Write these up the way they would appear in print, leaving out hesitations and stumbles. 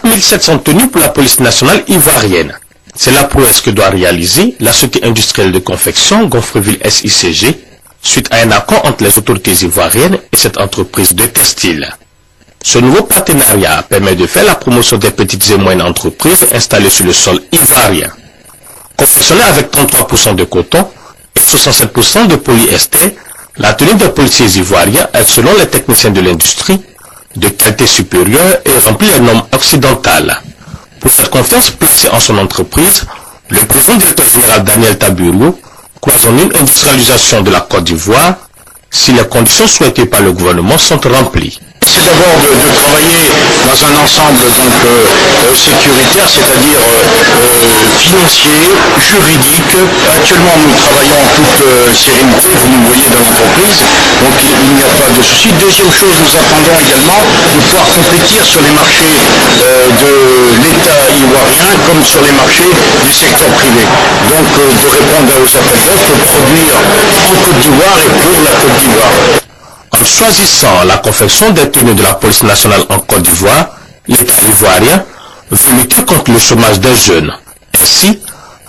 4700 tenues pour la police nationale ivoirienne. C'est la prouesse que doit réaliser la société industrielle de confection Gonfreville SICG suite à un accord entre les autorités ivoiriennes et cette entreprise de textile. Ce nouveau partenariat permet de faire la promotion des petites et moyennes entreprises installées sur le sol ivoirien. Confectionnée avec 33% de coton et 67% de polyester, la tenue des policiers ivoiriens est, selon les techniciens de l'industrie, de qualité supérieure et remplit les normes occidentales. Pour cette confiance placée en son entreprise, le président directeur général Daniel Tabureau croit en une industrialisation de la Côte d'Ivoire si les conditions souhaitées par le gouvernement sont remplies. C'est d'abord de travailler dans un ensemble sécuritaire, c'est-à-dire financier, juridique. Actuellement, nous travaillons en toute sérénité, vous nous voyez dans l'entreprise, donc il n'y a pas de souci. Deuxième chose, nous attendons également de pouvoir compétir sur les marchés de l'État ivoirien comme sur les marchés du secteur privé. Donc de répondre aux appels d'offres, produire en Côte d'Ivoire et pour la Côte d'Ivoire. En choisissant la confection des tenues de la police nationale en Côte d'Ivoire, l'État ivoirien veut lutter contre le chômage des jeunes. Ainsi,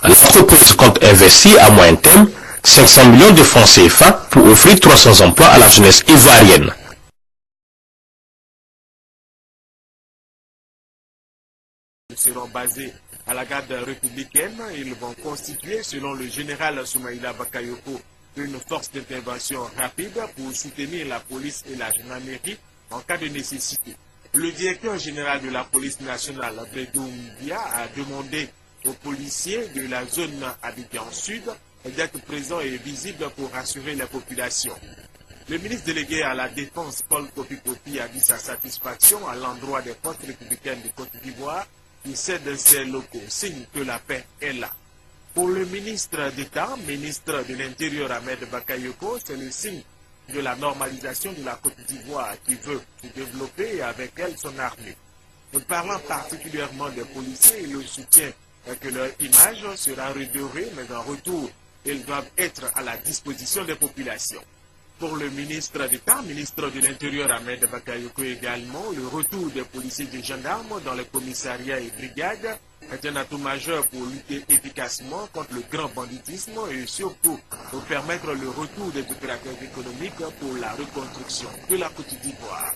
l'entreprise compte investir à moyen terme 500 millions de francs CFA pour offrir 300 emplois à la jeunesse ivoirienne. Ils seront basés à la garde républicaine. Ils vont constituer, selon le général Soumaïla Bakayoko, une force d'intervention rapide pour soutenir la police et la gendarmerie en cas de nécessité. Le directeur général de la police nationale, Bédou Mbia, a demandé aux policiers de la zone Abidjan Sud d'être présents et visibles pour rassurer la population. Le ministre délégué à la Défense, Paul Kofi, a dit sa satisfaction à l'endroit des forces républicaines de Côte d'Ivoire qui cèdent ses locaux, signe que la paix est là. Pour le ministre d'État, ministre de l'Intérieur Ahmed Bakayoko, c'est le signe de la normalisation de la Côte d'Ivoire qui veut se développer et avec elle son armée. Parlant particulièrement des policiers, il soutient que leur image sera redorée, mais en retour, ils doivent être à la disposition des populations. Pour le ministre d'État, ministre de l'Intérieur Ahmed Bakayoko également, le retour des policiers et des gendarmes dans les commissariats et brigades est un atout majeur pour lutter efficacement contre le grand banditisme et surtout pour permettre le retour des opérateurs économiques pour la reconstruction de la Côte d'Ivoire.